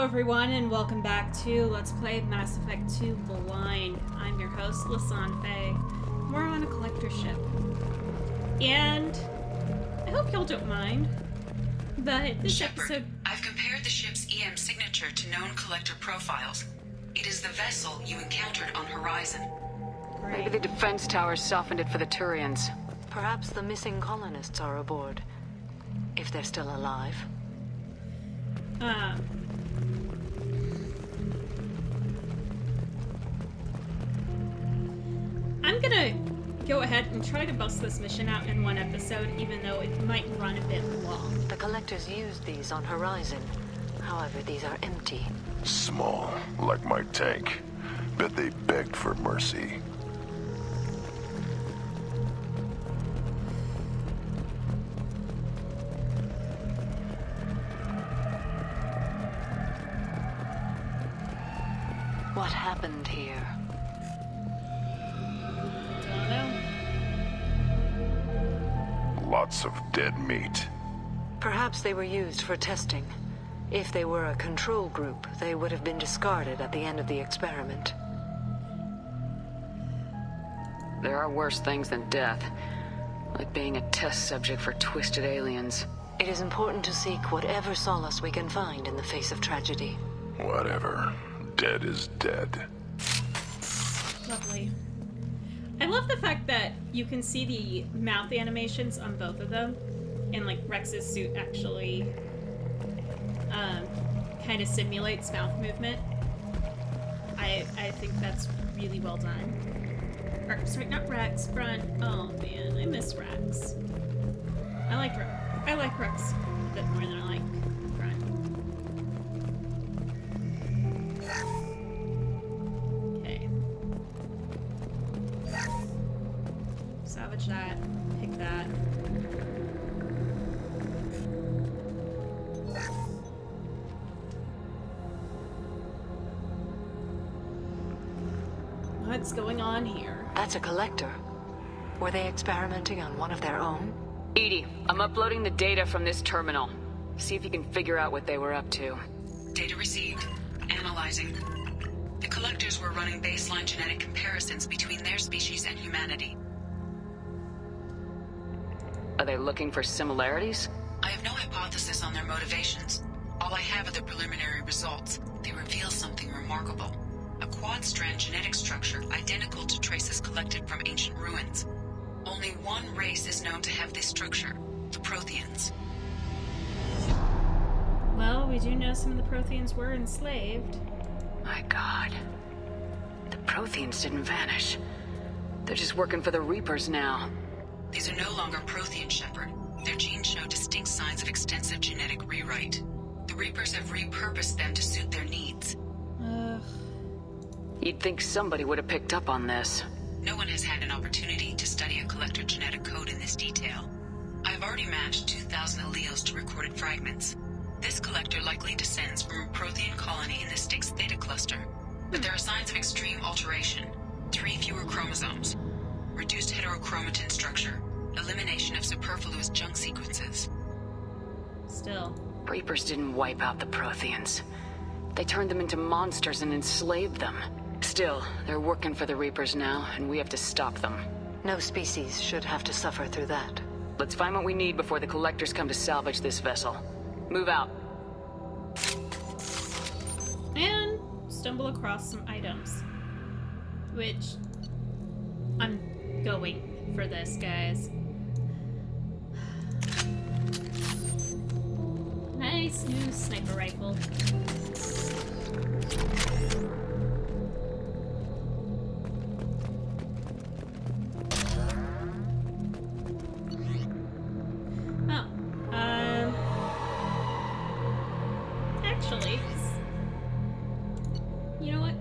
everyone, and welcome back to Let's Play Mass Effect 2 Blind. I'm your host, Lasan Faye. We're on a collector ship. And I hope y'all don't mind, but this episode... I've compared the ship's EM signature to known collector profiles. It is the vessel you encountered on Horizon. Great. Maybe the defense towers softened it for the Turians. Perhaps the missing colonists are aboard. If they're still alive. I'm gonna go ahead and try to bust this mission out in one episode, even though it might run a bit long. The collectors used these on Horizon. However, these are empty. Small, like my tank. Bet they begged for mercy. What happened here? Don't know. Lots of dead meat. Perhaps they were used for testing. If they were a control group, they would have been discarded at the end of the experiment. There are worse things than death. Like being a test subject for twisted aliens. It is important to seek whatever solace we can find in the face of tragedy. Whatever. Dead is dead. Lovely. I love the fact that you can see the mouth animations on both of them, and like Rex's suit actually kind of simulates mouth movement. I think that's really well done. Or, sorry, not Rex. Front. Oh man, I miss Rex. I like Rex a bit more than I like Front. Okay. Salvage that. Pick that. What's going on here? That's a collector. Were they experimenting on one of their own? Edie, I'm uploading the data from this terminal. See if you can figure out what they were up to. Data received. Analyzing. The collectors were running baseline genetic comparisons between their species and humanity. Are they looking for similarities? I have no hypothesis on their motivations. All I have are the preliminary results. They reveal something remarkable. A quad-strand genetic structure identical to traces collected from ancient ruins. Only one race is known to have this structure, the Protheans. Well, we do know some of the Protheans were enslaved. My god. The Protheans didn't vanish. They're just working for the Reapers now. These are no longer Prothean, Shepard. Their genes show distinct signs of extensive genetic rewrite. The Reapers have repurposed them to suit their needs. Ugh. You'd think somebody would have picked up on this. No one has had an opportunity to study a collector genetic code in this detail. I've already matched 2,000 alleles to recorded fragments. This collector likely descends from a Prothean colony in the Styx Theta cluster. But there are signs of extreme alteration. 3 fewer chromosomes. Reduced heterochromatin structure. Elimination of superfluous junk sequences. Still. Reapers didn't wipe out the Protheans. They turned them into monsters and enslaved them. Still, they're working for the Reapers now, and we have to stop them. No species should have to suffer through that. Let's find what we need before the collectors come to salvage this vessel. Move out. And stumble across some items. Which, I'm going for this, guys. Nice new sniper rifle. Actually, you know what?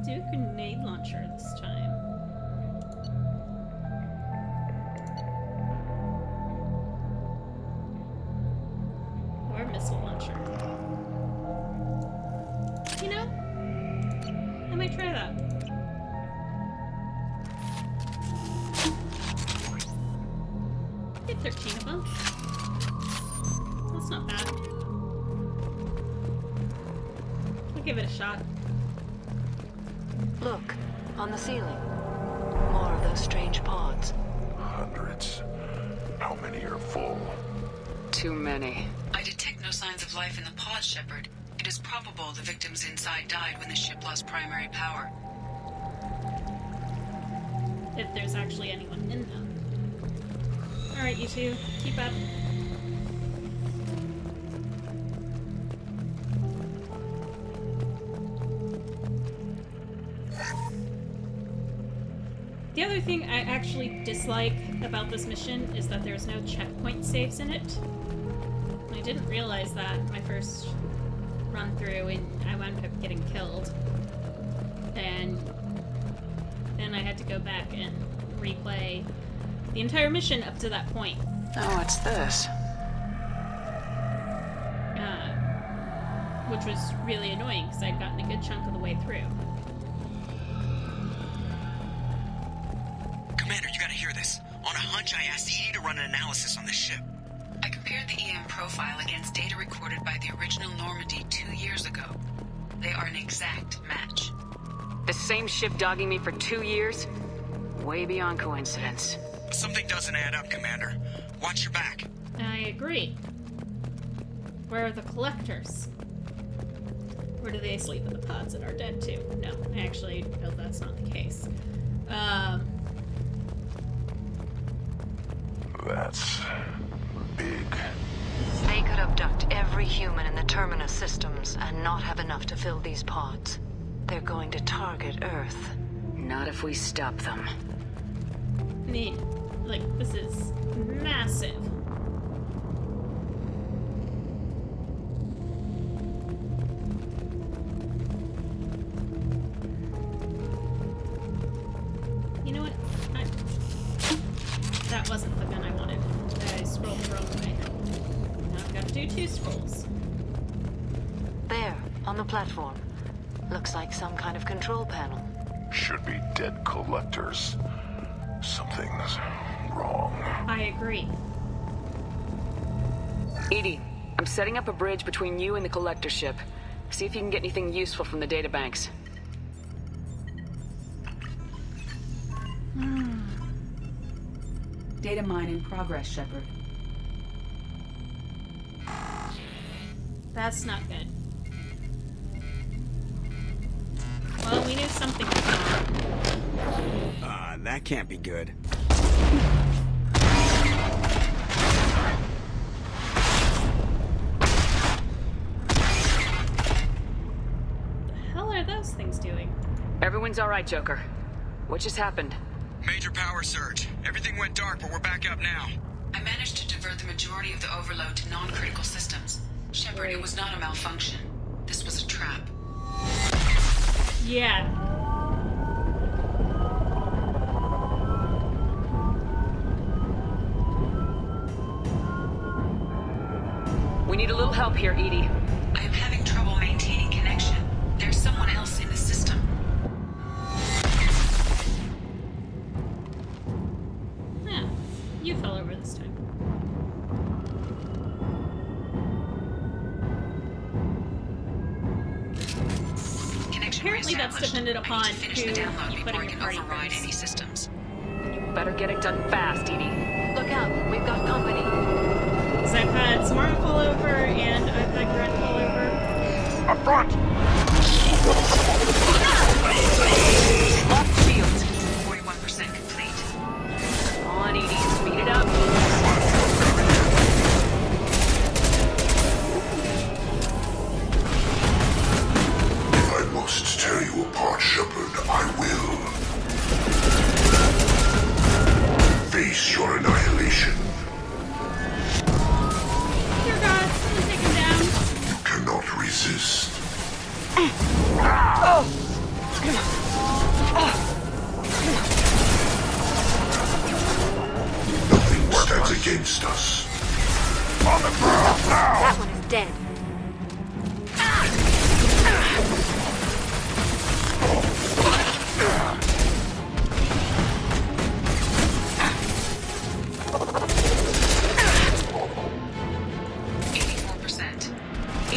Do a grenade launcher this time. Or a missile launcher. You know, I might try that. 13 of them. That's not bad. I'll give it a shot. Look, on the ceiling. More of those strange pods. Hundreds. How many are full? Too many. I detect no signs of life in the pod, Shepard. It is probable the victims inside died when the ship lost primary power. If there's actually anyone in them. Alright, you two, keep up. The other thing I actually dislike about this mission is that there's no checkpoint saves in it. I didn't realize that my first run through, and I wound up getting killed. And then I had to go back and replay the entire mission up to that point. Oh, what's this? Which was really annoying because I'd gotten a good chunk of the way through. Commander, you gotta hear this. On a hunch, I asked Edie to run an analysis on this ship. I compared the EM profile against data recorded by the original Normandy 2 years ago. They are an exact match. The same ship dogging me for 2 years? Way beyond coincidence. Something doesn't add up, Commander. Watch your back. I agree. Where are the collectors? Or do they sleep in the pods and are dead too? No, I actually know that's not the case. That's big. They could abduct every human in the Terminus systems and not have enough to fill these pods. They're going to target Earth. Not if we stop them. I mean, like, this is massive. You know what? That wasn't the gun I wanted. I scrolled the wrong way. Now I've got to do 2 scrolls. There, on the platform. Looks like some kind of control panel. Should be dead collectors. Something's wrong. I agree. Edie, I'm setting up a bridge between you and the collector ship. See if you can get anything useful from the databanks. Data mine in progress, Shepard. That's not good. Well, we knew something was wrong. That can't be good. What the hell are those things doing? Everyone's alright, Joker. What just happened? Major power surge. Everything went dark, but we're back up now. I managed to divert the majority of the overload to non-critical systems. Shepard, it was not a malfunction. This was a trap. Yeah. We need a little help here, Edie. I am having trouble maintaining connection. There's someone else in the system. Yeah. You fell over this time. Connection Apparently that's reestablished. dependent I need upon to finish who the download you put before in I your can party override first. any systems. You better get it done fast, Edie. Look out, we've got company. Because I've had Smart fall over and I've had Grunt fall over. Up front! Lost shields. 41% complete. Come on, Edie, speed it up. If I must tear you apart, Shepard, I will. Face your annihilation. Dear God, someone take him down. You cannot resist. Nothing stands against us. On the ground now! That one is dead.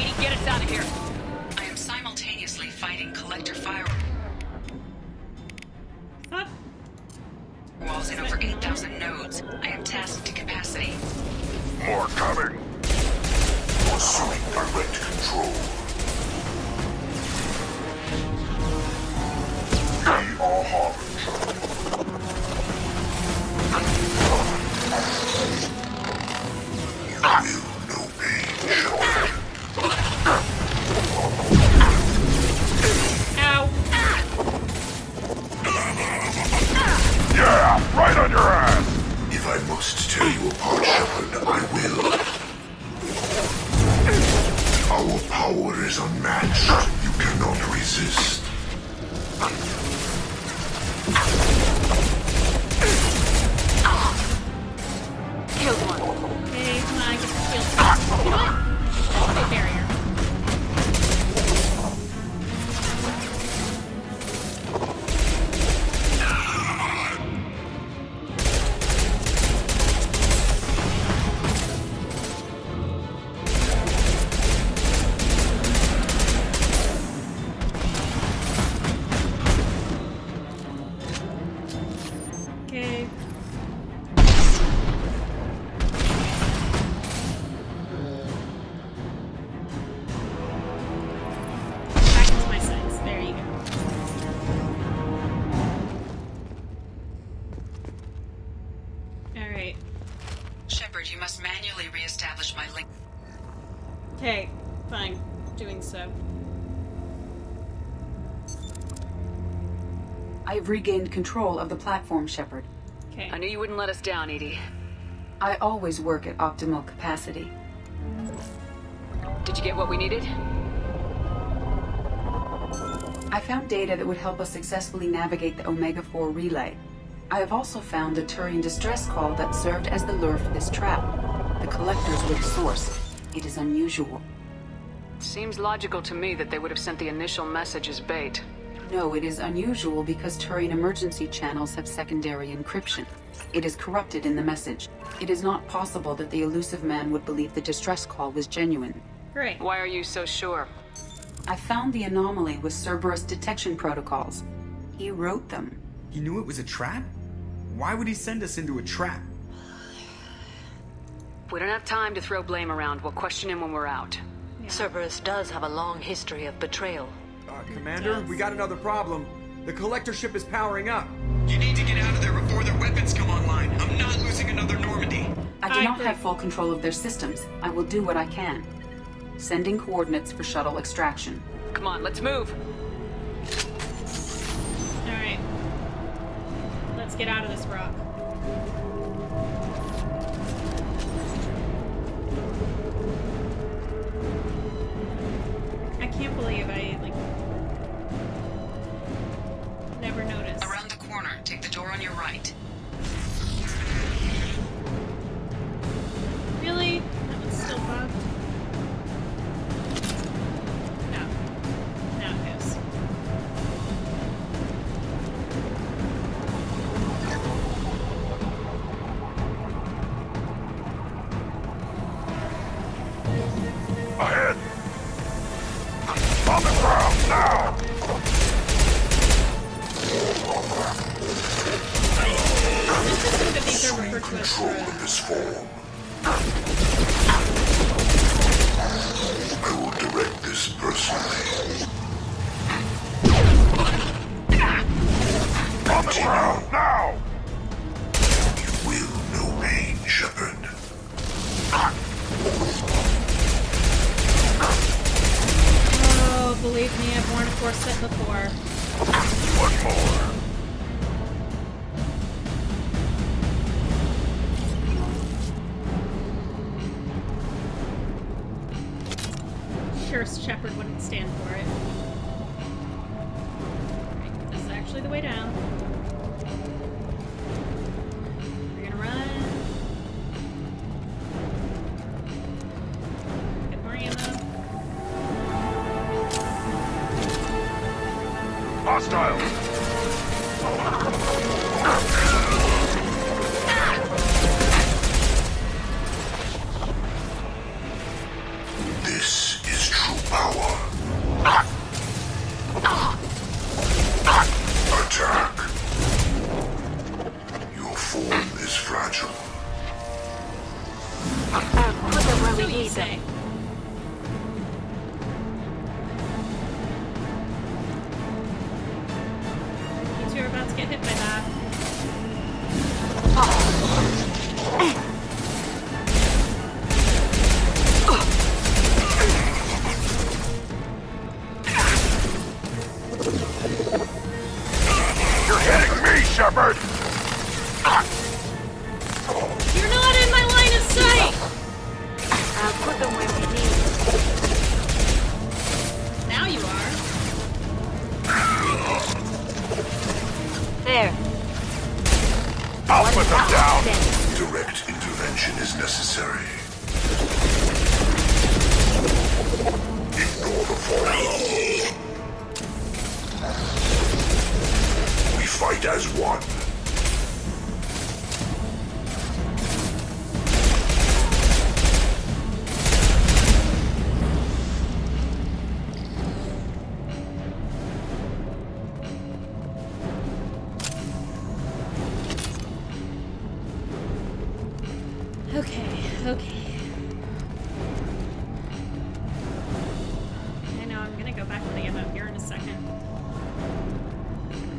Edie, get us out of here. I am simultaneously fighting collector firewalls Thought in over 8,000 nodes. I am tasked to capacity. More coming. Assuming direct control. We are harmed. You will know pain, Shepard. ow. Yeah, right on your ass! If I must tear you apart, Shepard, I will. Our power is unmatched. You cannot resist. Killed one. Okay, come on, get the shield. You know what? That's a barrier. Okay. Back into my sights. There you go. Alright. Shepard, you must manually reestablish my link. Okay, fine. Doing so. I have regained control of the platform, Shepard. Okay. I knew you wouldn't let us down, Edie. I always work at optimal capacity. Did you get what we needed? I found data that would help us successfully navigate the Omega-4 relay. I have also found a Turian distress call that served as the lure for this trap. The collectors were the source. It is unusual. Seems logical to me that they would have sent the initial message as bait. No, it is unusual because Turian emergency channels have secondary encryption. It is corrupted in the message. It is not possible that the elusive man would believe the distress call was genuine. Great. Why are you so sure? I found the anomaly with Cerberus detection protocols. He wrote them. He knew it was a trap? Why would he send us into a trap? We don't have time to throw blame around. We'll question him when we're out. Cerberus does have a long history of betrayal. Commander, we got another problem. The collector ship is powering up. You need to get out of there before their weapons come online. I'm not losing another Normandy. I do I not agree. have full control of their systems. I will do what I can. Sending coordinates for shuttle extraction. Come on, let's move. Alright. Let's get out of this rock. I can't believe I, like, never noticed. Around the corner, take the door on your right. Really? That one's still bugged? No. Now it goes. Ahead! On the ground, now! It's interesting that these are referred to as Control the... in this form. I will direct this personally. On the ground, now! You will know pain, Shepard. Oh, believe me, I've worn a corset before. What more? Sure, Shepard wouldn't stand for it. Right, this is actually the way down. We're gonna run. Get more ammo. Hostiles! This is get hit by that. You're hitting me, Shepard! You're not in my line of sight! I'll put them where we need them. Now you are. There. I'll put them down! Direct intervention is necessary. Ignore the fallout. We fight as one. Okay. I know, I'm gonna go back to the ammo here in a second.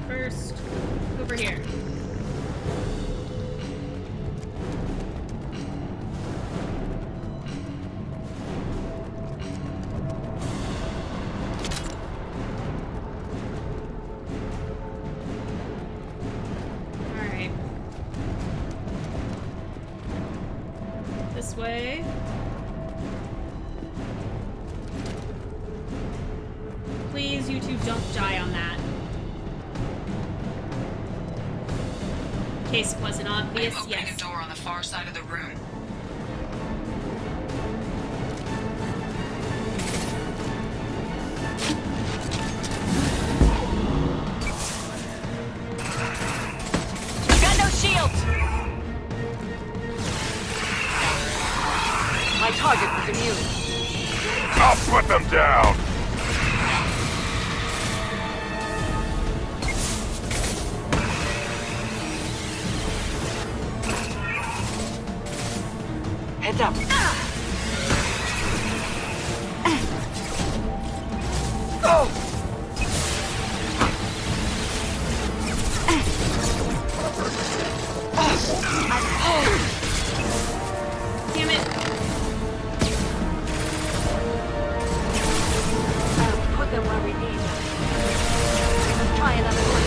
First, over here. Alright. This way. Please, you two, don't die on that. In case it wasn't obvious, I'm opening yes. a door on the far side of the room. Got no shields! My target was immune. I'll put them down! Heads up. Damn it. I'll put them where we need them. Let's try another one.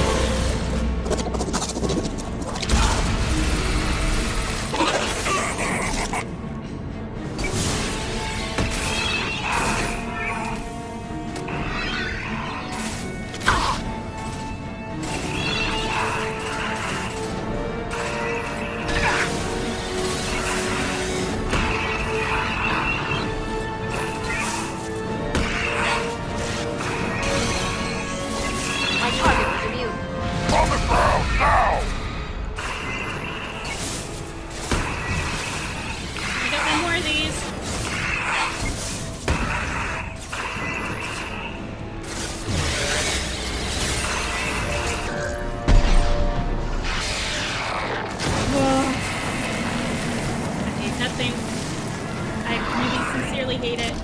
My target was immune. On the ground, now! I got one more of these. Whoa. I hate that thing. I really sincerely hate it.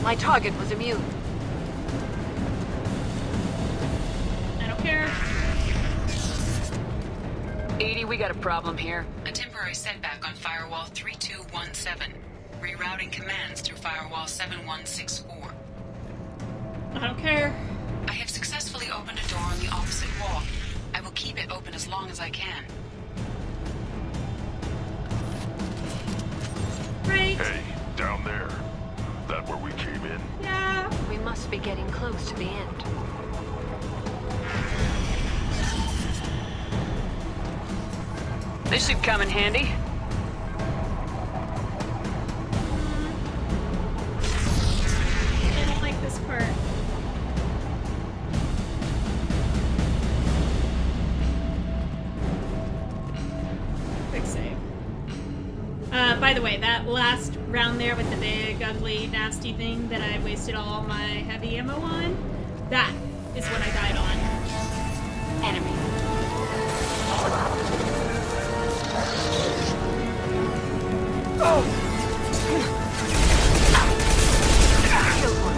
My target was immune. I don't care. 80, we got a problem here. A temporary setback on Firewall 3217. Rerouting commands through Firewall 7164. I don't care. I have successfully opened a door on the opposite wall. I will keep it open as long as I can. Right? Hey, down there. That where we came in? Yeah. We must be getting close to the end. This should come in handy. I don't like this part. Quick save. By the way, that last round there with the big, ugly, nasty thing that I wasted all my heavy ammo on, that is what I died on. Enemy. Killed one.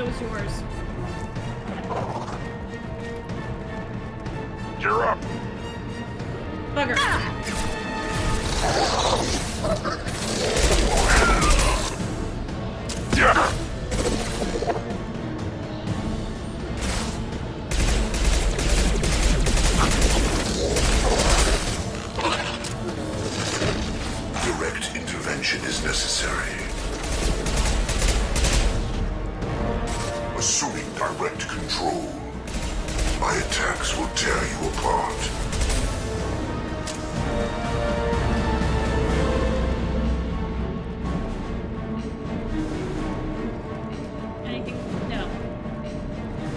So is yours. You're up. Bugger. Yeah. Direct intervention is necessary. Assuming direct control, my attacks will tear you apart. Anything? No.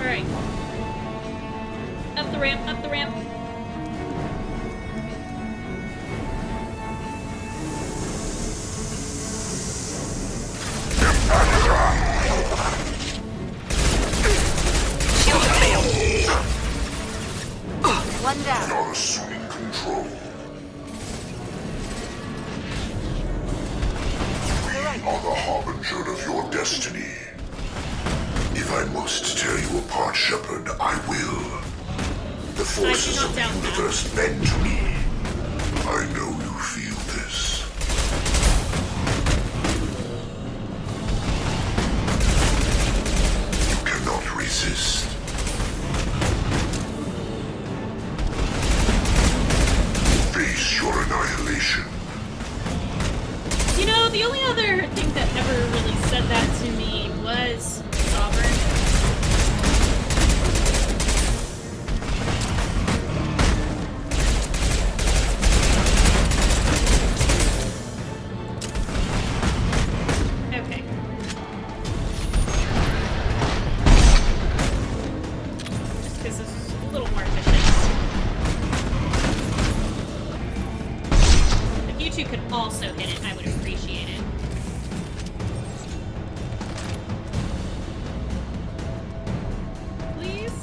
Alright. Up the ramp, up the ramp. One down. You're assuming control. We are the harbinger of your destiny. If I must tear you apart, Shepard, I will. The forces of the doubt that. universe bend to me. I know you feel this. You cannot resist. Face your annihilation. You know, the only other thing that never really said that to me was Sovereign. Okay. Just because this is a little more efficient. If you two could also hit it, I would appreciate it. Please?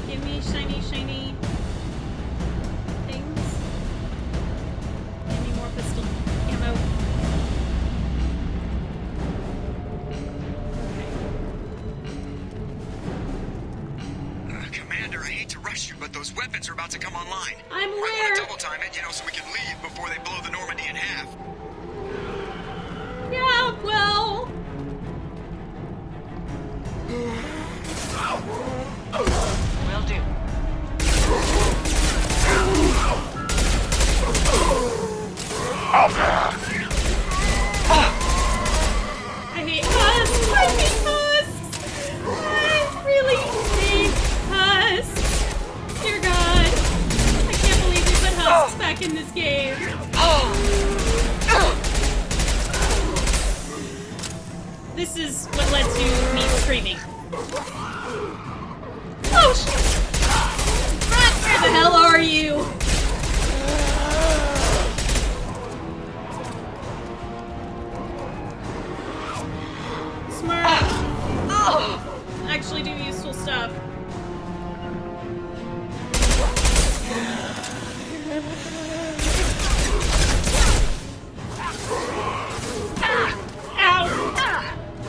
Give me shiny, shiny things. Give me more pistol ammo. Commander, I hate to rush you, but those weapons are about to come online. I'm I aware. want to double time it, so we can leave before they blow the Normandy in half. Yeah, well. Will do. I hate husks! I hate husks! I really hate husks! Dear God. I can't believe we put husks back in this game. This is what led to me screaming. Oh shit! Where the hell are you? Smart. Actually do useful stuff. Ow!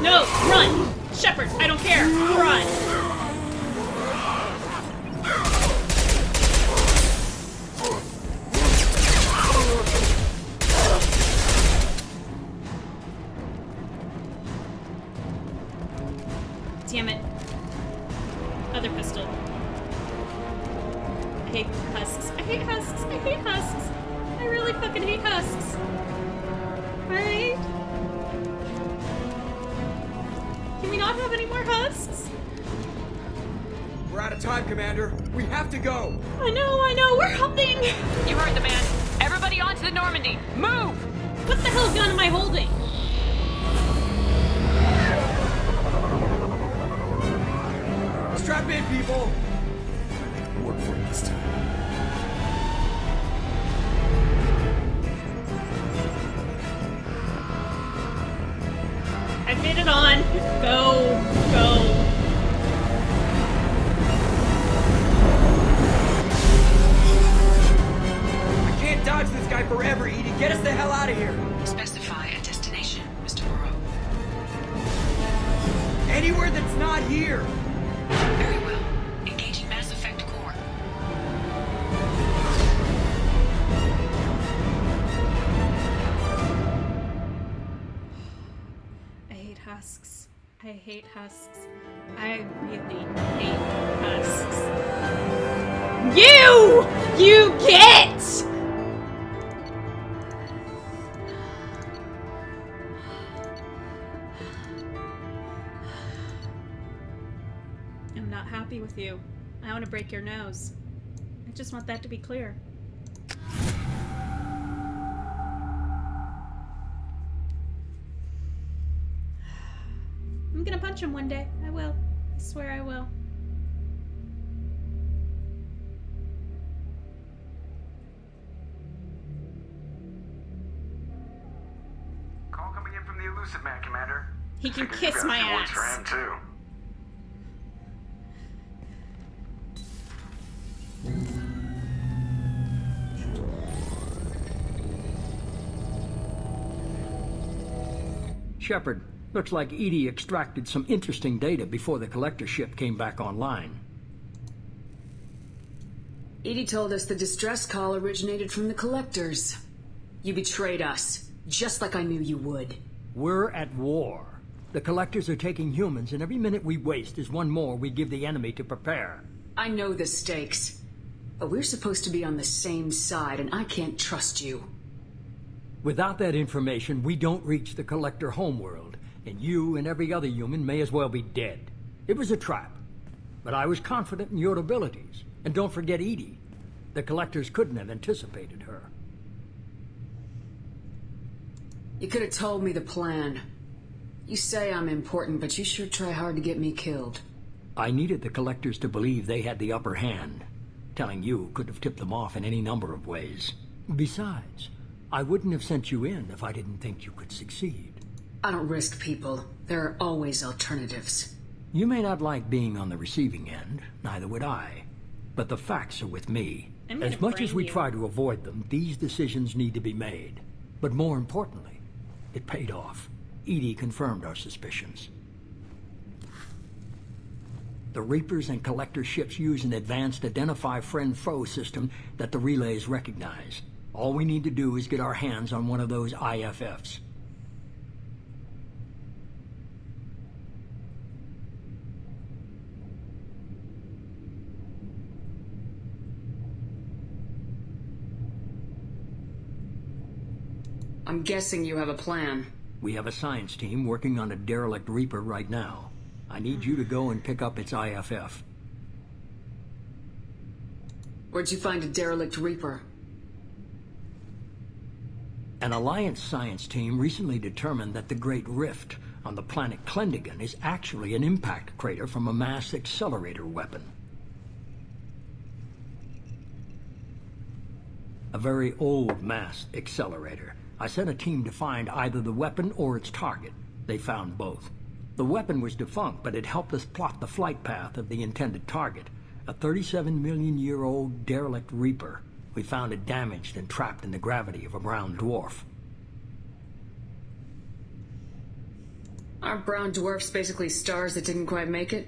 No, run! Shepard, I don't care. Run! Damn it. Other pistol. I hate husks. I hate husks. I hate husks. I really fucking hate husks. Right? Can we not have any more husks? We're out of time, Commander. We have to go. I know, we're helping! You heard the man. Everybody onto the Normandy. Move! What the hell gun am I holding? Strap in, people. Work for it this time. I've made it on. Go, go. I can't dodge this guy forever, Edie. Get us the hell out of here. Specify a destination. here! Very well. Engaging Mass Effect Core. I hate husks. I hate husks. I really hate husks. You get! I'm not happy with you. I want to break your nose. I just want that to be clear. I'm gonna punch him one day. I will. I swear I will. Call coming in from the Elusive Man, Commander. He can Figured you kiss got my a few words ass. for him, too. Shepard, looks like EDI extracted some interesting data before the collector ship came back online. EDI told us the distress call originated from the collectors. You betrayed us, just like I knew you would. We're at war. The collectors are taking humans, and every minute we waste is one more we give the enemy to prepare. I know the stakes, but we're supposed to be on the same side, and I can't trust you. Without that information, we don't reach the collector homeworld, and you and every other human may as well be dead. It was a trap, but I was confident in your abilities. And don't forget EDI. The collectors couldn't have anticipated her. You could have told me the plan. You say I'm important, but you sure try hard to get me killed. I needed the collectors to believe they had the upper hand. Telling you could have tipped them off in any number of ways. Besides, I wouldn't have sent you in if I didn't think you could succeed. I don't risk people. There are always alternatives. You may not like being on the receiving end, neither would I. But the facts are with me. As much as we try to avoid them, these decisions need to be made. But more importantly, it paid off. EDI confirmed our suspicions. The Reapers and Collector ships use an advanced identify friend-foe system that the relays recognize. All we need to do is get our hands on one of those IFFs. I'm guessing you have a plan. We have a science team working on a derelict Reaper right now. I need you to go and pick up its IFF. Where'd you find a derelict Reaper? An Alliance science team recently determined that the Great Rift on the planet Klendigan is actually an impact crater from a mass accelerator weapon. A very old mass accelerator. I sent a team to find either the weapon or its target. They found both. The weapon was defunct, but it helped us plot the flight path of the intended target. A 37-million-year-old derelict Reaper. We found it damaged and trapped in the gravity of a brown dwarf. Aren't brown dwarfs basically stars that didn't quite make it?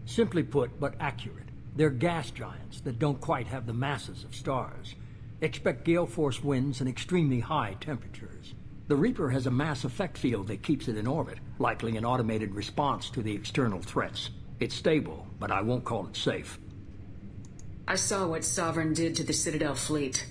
Simply put, but accurate. They're gas giants that don't quite have the masses of stars. Expect gale force winds and extremely high temperatures. The Reaper has a mass effect field that keeps it in orbit, likely an automated response to the external threats. It's stable, but I won't call it safe. I saw what Sovereign did to the Citadel fleet.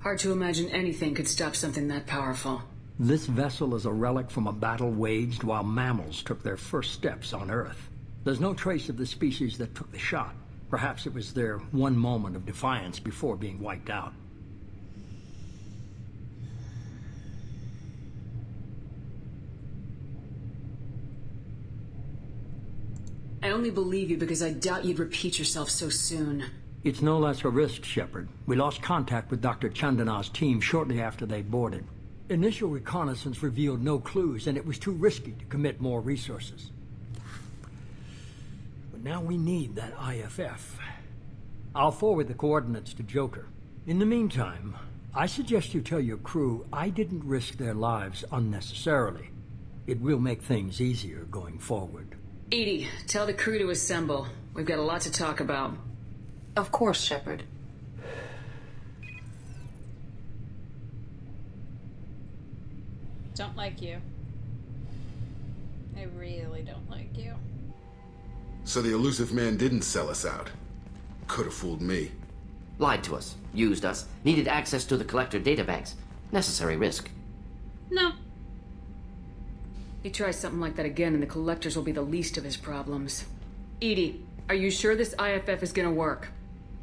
Hard to imagine anything could stop something that powerful. This vessel is a relic from a battle waged while mammals took their first steps on Earth. There's no trace of the species that took the shot. Perhaps it was their one moment of defiance before being wiped out. I only believe you because I doubt you'd repeat yourself so soon. It's no less a risk, Shepard. We lost contact with Dr. Chandana's team shortly after they boarded. Initial reconnaissance revealed no clues, and it was too risky to commit more resources. But now we need that IFF. I'll forward the coordinates to Joker. In the meantime, I suggest you tell your crew I didn't risk their lives unnecessarily. It will make things easier going forward. Edie, tell the crew to assemble. We've got a lot to talk about. Of course, Shepard. Don't like you. I really don't like you. So the elusive man didn't sell us out. Could have fooled me. Lied to us, used us, needed access to the collector databanks. Necessary risk. No. He tries something like that again and the collectors will be the least of his problems. Edie, are you sure this IFF is gonna work?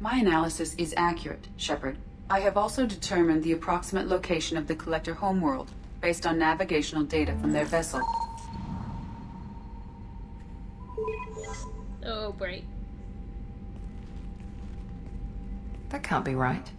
My analysis is accurate, Shepard. I have also determined the approximate location of the collector homeworld, based on navigational data from their vessel. Oh, great. That can't be right.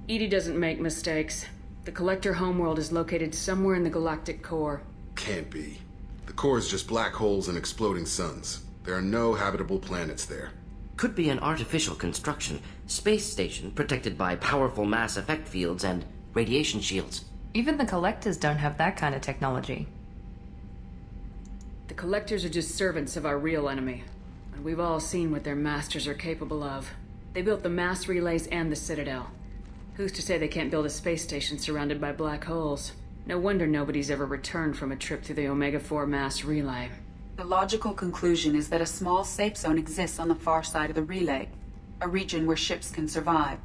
Edie doesn't make mistakes. The collector homeworld is located somewhere in the galactic core. Can't be. The core is just black holes and exploding suns. There are no habitable planets there. Could be an artificial construction, space station protected by powerful mass effect fields and radiation shields. Even the collectors don't have that kind of technology. The collectors are just servants of our real enemy. And we've all seen what their masters are capable of. They built the mass relays and the Citadel. Who's to say they can't build a space station surrounded by black holes? No wonder nobody's ever returned from a trip through the Omega-4 mass relay. The logical conclusion is that a small safe zone exists on the far side of the relay, a region where ships can survive.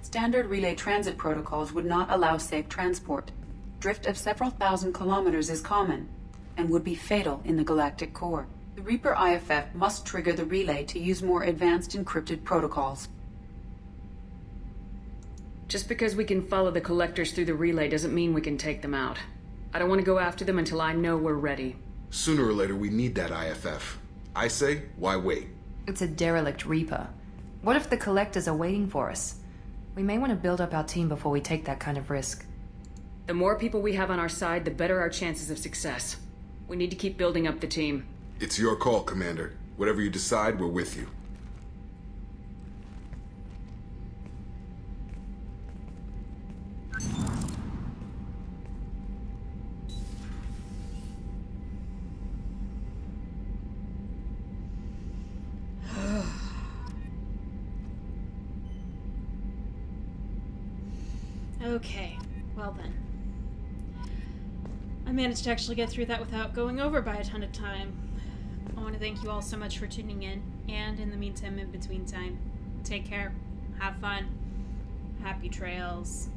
Standard relay transit protocols would not allow safe transport. Drift of several thousand kilometers is common, and would be fatal in the galactic core. The Reaper IFF must trigger the relay to use more advanced encrypted protocols. Just because we can follow the collectors through the relay doesn't mean we can take them out. I don't want to go after them until I know we're ready. Sooner or later, we need that IFF. I say, why wait? It's a derelict Reaper. What if the collectors are waiting for us? We may want to build up our team before we take that kind of risk. The more people we have on our side, the better our chances of success. We need to keep building up the team. It's your call, Commander. Whatever you decide, we're with you. Okay, well then. I managed to actually get through that without going over by a ton of time. I want to thank you all so much for tuning in, and in the meantime, in between time, take care, have fun, happy trails.